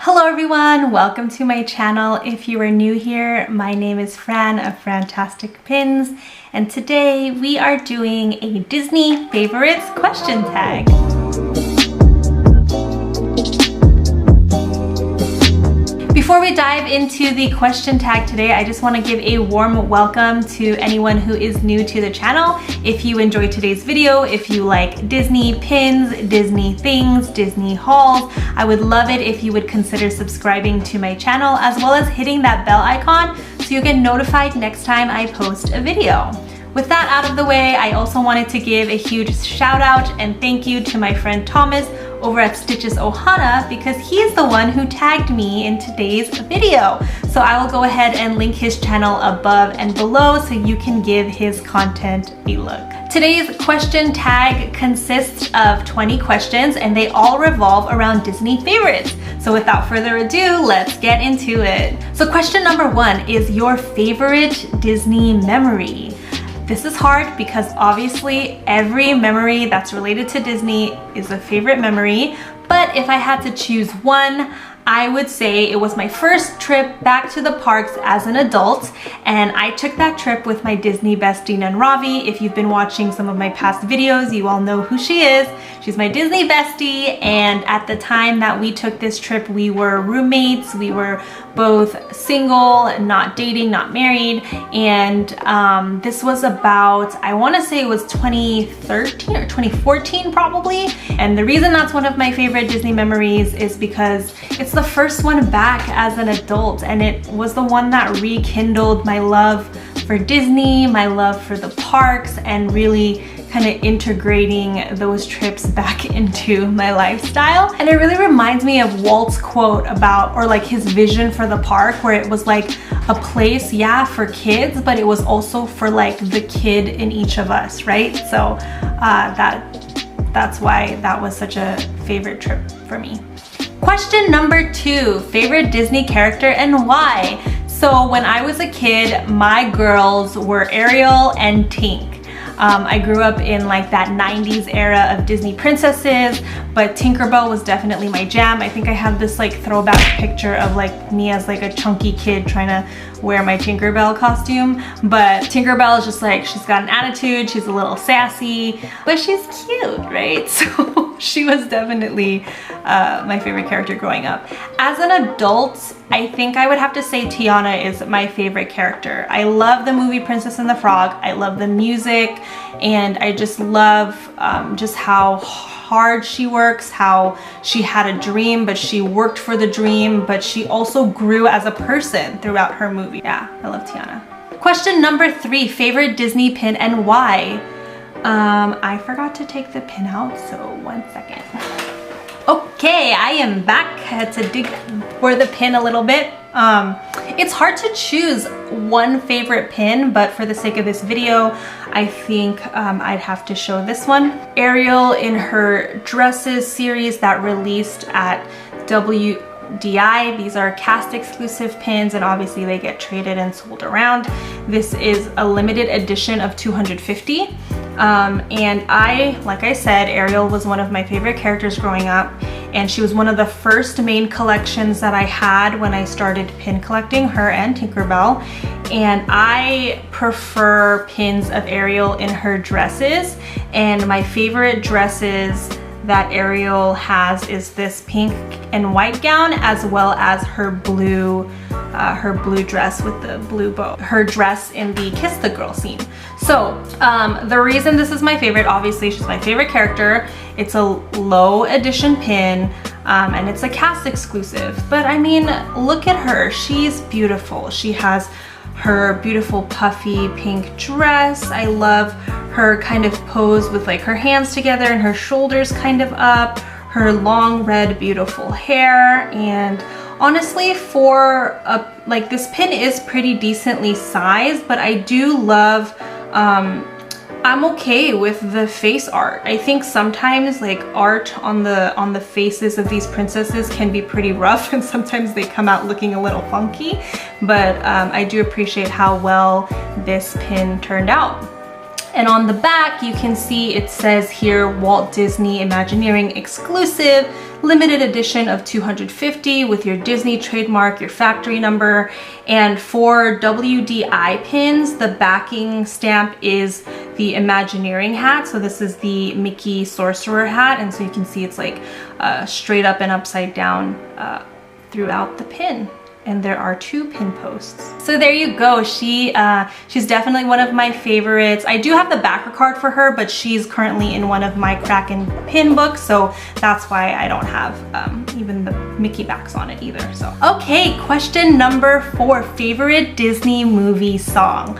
Hello everyone, welcome to my channel. If you are new here, my name is Fran of Frantastic Pins, and today we are doing a Disney favorites question tag. Before we dive into the question tag today, I just want to give a warm welcome to anyone who is new to the channel. If you enjoyed today's video, if you like Disney pins, Disney things, Disney hauls, I would love it if you would consider subscribing to my channel as well as hitting that bell icon so you get notified next time I post a video. With that out of the way, I also wanted to give a huge shout out and thank you to my friend Thomas over at Stitches Ohana because he's the one who tagged me in today's video. So I will go ahead and link his channel above and below so you can give his content a look. Today's question tag consists of 20 questions and they all revolve around Disney favorites. So without further ado, let's get into it. So question number 1 is your favorite Disney memory. This is hard because obviously every memory that's related to Disney is a favorite memory, but if I had to choose one, I would say it was my first trip back to the parks as an adult, and I took that trip with my Disney bestie Nan Ravi. If you've been watching some of my past videos, you all know who she is. She's my Disney bestie, and at the time that we took this trip, we were roommates. We were both single, not dating, not married, and this was about, I want to say it was 2013 or 2014 probably. And the reason that's one of my favorite Disney memories is because it's the first one back as an adult, and it was the one that rekindled my love for Disney, my love for the parks, and really kind of integrating those trips back into my lifestyle. And it really reminds me of Walt's quote about, or like his vision for the park, where it was like a place, yeah, for kids, but it was also for like the kid in each of us, right? So that's why that was such a favorite trip for me. Question number 2, favorite Disney character and why? So when I was a kid, my girls were Ariel and Tink. I grew up in like that 90s era of Disney princesses, but Tinkerbell was definitely my jam. I think I have this like throwback picture of like me as like a chunky kid trying to wear my Tinkerbell costume. But Tinkerbell is just like, she's got an attitude, she's a little sassy, but she's cute, right? So she was definitely my favorite character growing up. As an adult, I think I would have to say Tiana is my favorite character. I love the movie Princess and the Frog. I love the music, and I just love just how hard she works, how she had a dream, but she worked for the dream, but she also grew as a person throughout her movie. Yeah, I love Tiana. Question number 3, favorite Disney pin and why? I forgot to take the pin out, so 1 second. Okay, I am back. I had to dig for the pin a little bit. It's hard to choose one favorite pin, but for the sake of this video, I think I'd have to show this one. Ariel in her dresses series that released at WDI. These are cast exclusive pins, and obviously they get traded and sold around. This is a limited edition of 250. And like I said, Ariel was one of my favorite characters growing up, and she was one of the first main collections that I had when I started pin collecting, her and Tinkerbell. And I prefer pins of Ariel in her dresses, and my favorite dresses that Ariel has is this pink and white gown, as well as her blue dress with the blue bow, her dress in the Kiss the Girl scene. So the reason this is my favorite, obviously she's my favorite character. It's a low edition pin, and it's a cast exclusive, but I mean, look at her, she's beautiful. She has her beautiful puffy pink dress. I love her kind of pose with like her hands together and her shoulders kind of up, her long red beautiful hair. And honestly, for like this pin is pretty decently sized, but I do love, I'm okay with the face art. I think sometimes like art on the faces of these princesses can be pretty rough, and sometimes they come out looking a little funky, but I do appreciate how well this pin turned out. And on the back, you can see it says here Walt Disney Imagineering exclusive limited edition of 250 with your Disney trademark, your factory number. And for WDI pins, the backing stamp is the Imagineering hat. So this is the Mickey Sorcerer hat, and so you can see it's like straight up and upside down throughout the pin. And there are 2 pin posts. So there you go. She's definitely one of my favorites. I do have the backer card for her, but she's currently in one of my Kraken pin books, so that's why I don't have even the Mickey backs on it either. So okay, question number 4, favorite Disney movie song.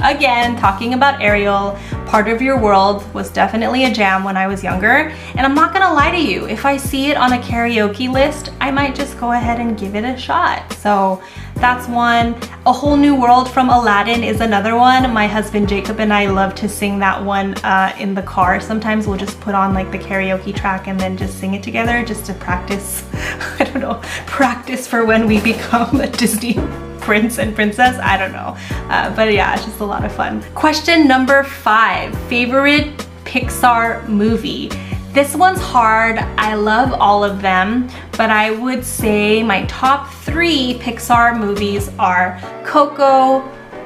Again, talking about Ariel, Part of Your World was definitely a jam when I was younger. And I'm not gonna lie to you, if I see it on a karaoke list, I might just go ahead and give it a shot. So that's one. A Whole New World from Aladdin is another one. My husband Jacob and I love to sing that one in the car. Sometimes we'll just put on like the karaoke track and then just sing it together just to practice, I don't know, practice for when we become a Disney prince and princess. I don't know. But yeah, it's just a lot of fun. Question number 5, favorite Pixar movie. This one's hard. I love all of them, but I would say my top 3 Pixar movies are Coco,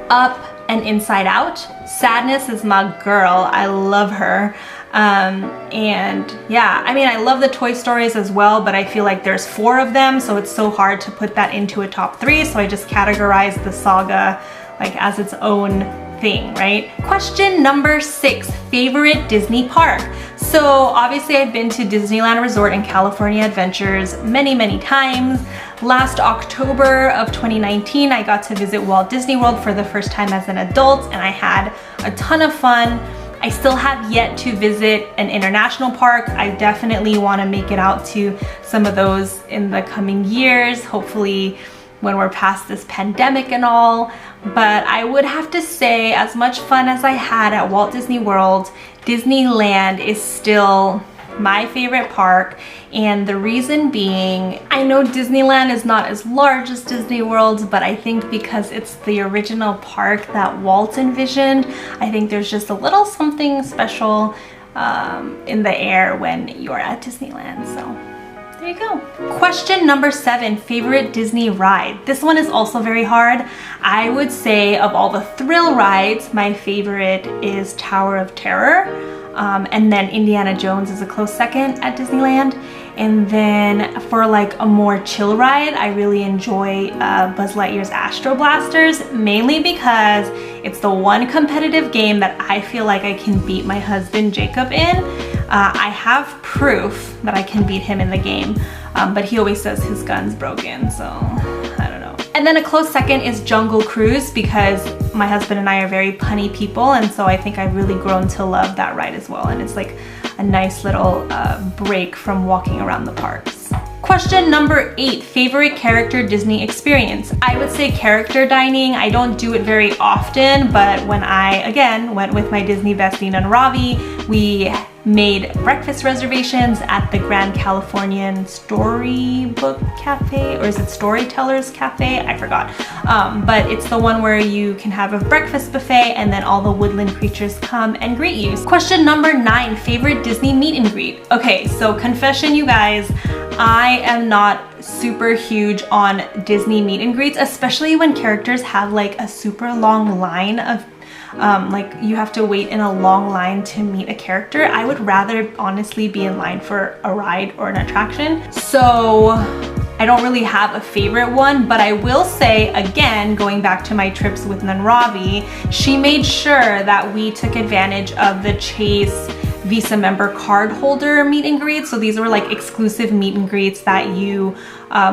Up, and Inside Out. Sadness is my girl. I love her. And yeah, I mean, I love the Toy Stories as well, but I feel like there's 4 of them, so it's so hard to put that into a top 3, so I just categorize the saga like as its own thing, right? Question number 6, favorite Disney park. So obviously I've been to Disneyland Resort and California Adventures many times. Last October of 2019, I got to visit Walt Disney World for the first time as an adult, and I had a ton of fun. I still have yet to visit an international park. I definitely want to make it out to some of those in the coming years, hopefully when we're past this pandemic and all. But I would have to say, as much fun as I had at Walt Disney World, Disneyland is still my favorite park. And the reason being, I know Disneyland is not as large as Disney World, but I think because it's the original park that Walt envisioned, I think there's just a little something special in the air when you're at Disneyland. So there you go. Question number 7, favorite Disney ride. This one is also very hard. I would say of all the thrill rides, my favorite is Tower of Terror. And then Indiana Jones is a close second at Disneyland. And then for like a more chill ride, I really enjoy Buzz Lightyear's Astro Blasters, mainly because it's the one competitive game that I feel like I can beat my husband Jacob in. I have proof that I can beat him in the game, but he always says his gun's broken, so I don't know. And then a close second is Jungle Cruise, because my husband and I are very punny people, and so I think I've really grown to love that ride as well, and it's like a nice little break from walking around the parks. Question number 8, favorite character Disney experience. I would say character dining. I don't do it very often, but when I, again, went with my Disney bestie and Ravi, we made breakfast reservations at the Grand Californian Storybook Cafe, or is it Storytellers Cafe? I forgot. But it's the one where you can have a breakfast buffet and then all the woodland creatures come and greet you. Question number 9, favorite Disney meet and greet. Okay, so confession, you guys, I am not super huge on Disney meet and greets, especially when characters have like a super long line of like you have to wait in a long line to meet a character. I would rather honestly be in line for a ride or an attraction. So I don't really have a favorite one, but I will say, again, going back to my trips with Nanravi, she made sure that we took advantage of the Chase Visa member card holder meet and greets. So these were like exclusive meet and greets that you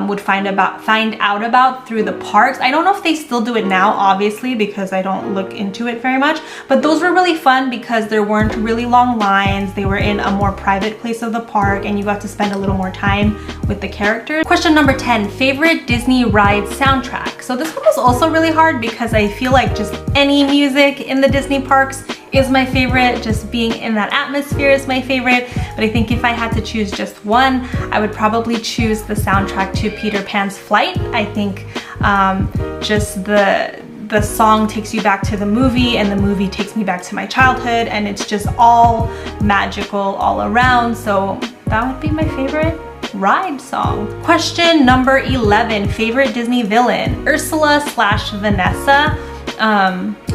would find out about through the parks. I don't know if they still do it now, obviously, because I don't look into it very much, but those were really fun because there weren't really long lines. They were in a more private place of the park and you got to spend a little more time with the characters. Question number 10, favorite Disney ride soundtrack. So this one was also really hard because I feel like just any music in the Disney parks is my favorite. Just being in that atmosphere is my favorite. But I think if I had to choose just one, I would probably choose the soundtrack to Peter Pan's Flight. I think just the song takes you back to the movie and the movie takes me back to my childhood, and it's just all magical all around. So that would be my favorite ride song. Question number 11, favorite Disney villain? Ursula / Vanessa.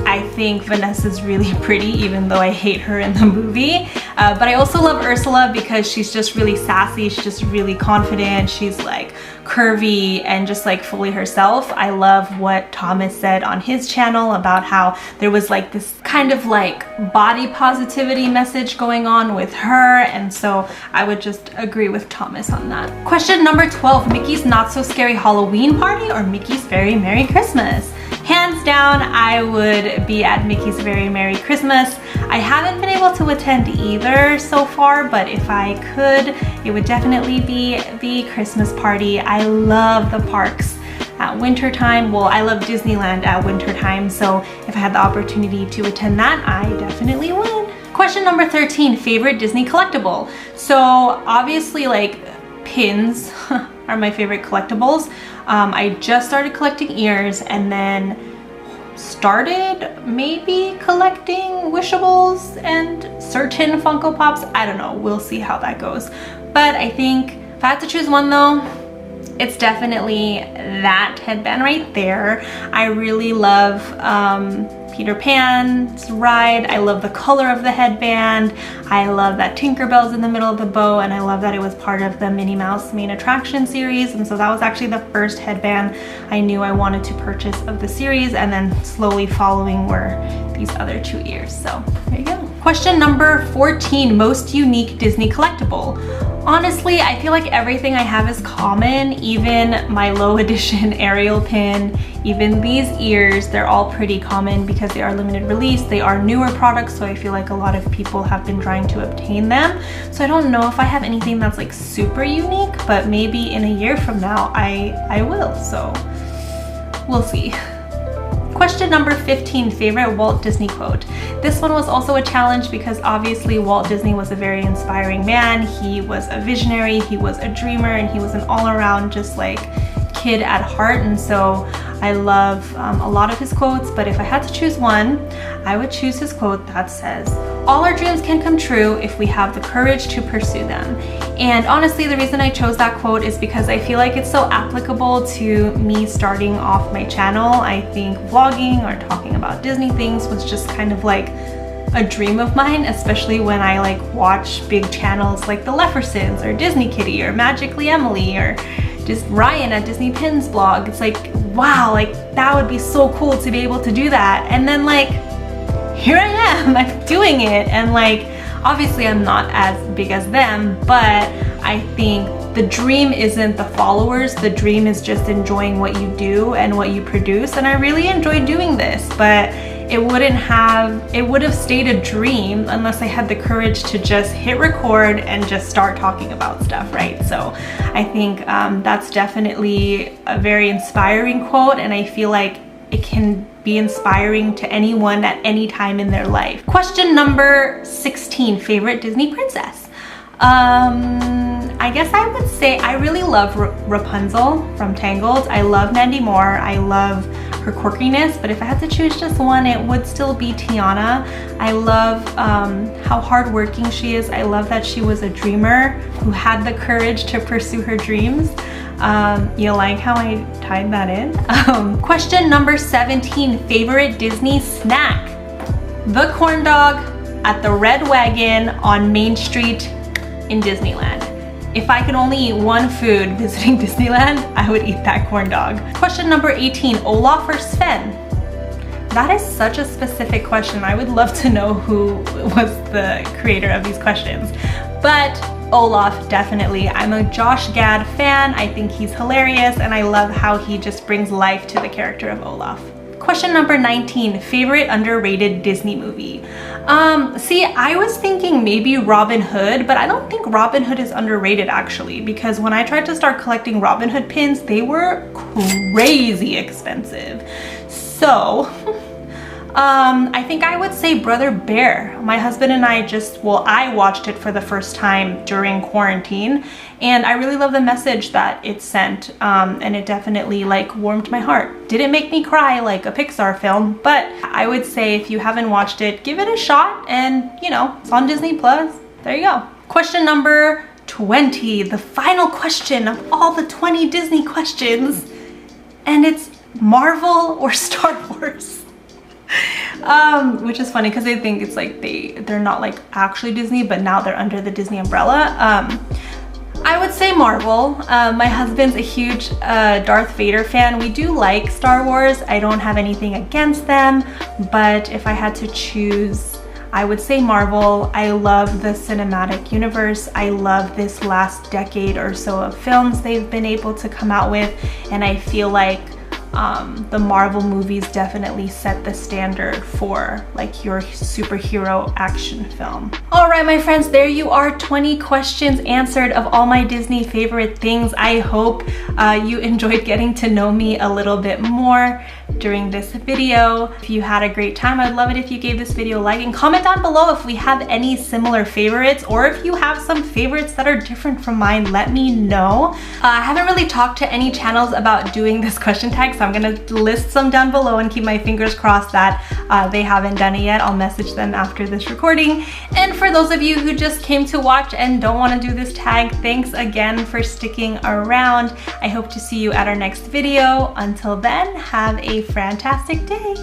I think Vanessa's really pretty, even though I hate her in the movie. But I also love Ursula because she's just really sassy. She's just really confident. She's like curvy and just like fully herself. I love what Thomas said on his channel about how there was like this kind of like body positivity message going on with her. And so I would just agree with Thomas on that. Question number 12, Mickey's Not So Scary Halloween Party or Mickey's Very Merry Christmas? Hands down, I would be at Mickey's Very Merry Christmas. I haven't been able to attend either so far, but if I could, it would definitely be the Christmas party. I love the parks at winter time. Well, I love Disneyland at winter time, so if I had the opportunity to attend that, I definitely would. Question number 13, favorite Disney collectible? So obviously like pins are my favorite collectibles. I just started collecting ears and then started maybe collecting wishables and certain Funko Pops. I don't know, we'll see how that goes. But I think if I had to choose one though, it's definitely that headband right there. I really love Peter Pan's ride. I love the color of the headband. I love that Tinkerbell's in the middle of the bow, and I love that it was part of the Minnie Mouse main attraction series. And so that was actually the first headband I knew I wanted to purchase of the series, and then slowly following were these other two ears. So there you go. Question number 14, most unique Disney collectible. Honestly, I feel like everything I have is common, even my low edition Ariel pin, even these ears, they're all pretty common because they are limited release. They are newer products, so I feel like a lot of people have been trying to obtain them. So I don't know if I have anything that's like super unique, but maybe in a year from now, I will, so we'll see. Question number 15, favorite Walt Disney quote. This one was also a challenge because obviously Walt Disney was a very inspiring man. He was a visionary, he was a dreamer, and he was an all-around just like kid at heart. And so I love a lot of his quotes, but if I had to choose one, I would choose his quote that says, "All our dreams can come true if we have the courage to pursue them." And honestly, the reason I chose that quote is because I feel like it's so applicable to me starting off my channel. I think vlogging or talking about Disney things was just kind of like a dream of mine, especially when I like watch big channels like the Leffersons or Disney Kitty or Magically Emily or just Ryan at Disney Pins blog. It's like, wow, like that would be so cool to be able to do that. And then like, here I am, like doing it. And like, obviously I'm not as big as them, but I think the dream isn't the followers. The dream is just enjoying what you do and what you produce. And I really enjoy doing this, but it would have stayed a dream unless I had the courage to just hit record and just start talking about stuff, right? So I think that's definitely a very inspiring quote, and I feel like it can be inspiring to anyone at any time in their life. Question number 16, favorite Disney princess. I guess I would say I really love Rapunzel from Tangled. I love Mandy Moore. I love her quirkiness, but if I had to choose just one, it would still be Tiana. I love how hardworking she is. I love that she was a dreamer who had the courage to pursue her dreams. You like how I tied that in? Question number 17, favorite Disney snack. The corn dog at the Red Wagon on Main Street in Disneyland. If I could only eat one food visiting Disneyland, I would eat that corn dog. Question number 18, Olaf or Sven? That is such a specific question. I would love to know who was the creator of these questions. But Olaf, definitely. I'm a Josh Gad fan. I think he's hilarious, and I love how he just brings life to the character of Olaf. Question number 19, favorite underrated Disney movie. See, I was thinking maybe Robin Hood, but I don't think Robin Hood is underrated actually, because when I tried to start collecting Robin Hood pins, they were crazy expensive. So, I think I would say Brother Bear. My husband and I I watched it for the first time during quarantine, and I really love the message that it sent, and it definitely like warmed my heart. Didn't make me cry like a Pixar film, but I would say if you haven't watched it, give it a shot, and you know, it's on Disney Plus. There you go. Question number 20, the final question of all the 20 Disney questions, and it's Marvel or Star Wars. Which is funny because they think it's like they're not like actually Disney, but now they're under the Disney umbrella. I would say Marvel. My husband's a huge Darth Vader fan. We do like Star Wars. I don't have anything against them, but if I had to choose, I would say Marvel. I love the cinematic universe. I love this last decade or so of films they've been able to come out with, and I feel like the Marvel movies definitely set the standard for like your superhero action film. All right, my friends, there you are, 20 questions answered of all my Disney favorite things. I hope you enjoyed getting to know me a little bit more during this video. If you had a great time, I'd love it if you gave this video a like and comment down below if we have any similar favorites, or if you have some favorites that are different from mine, let me know. I haven't really talked to any channels about doing this question tag, so I'm gonna list some down below and keep my fingers crossed that they haven't done it yet. I'll message them after this recording. And for those of you who just came to watch and don't want to do this tag, thanks again for sticking around. I hope to see you at our next video. Until then, have a fantastic day.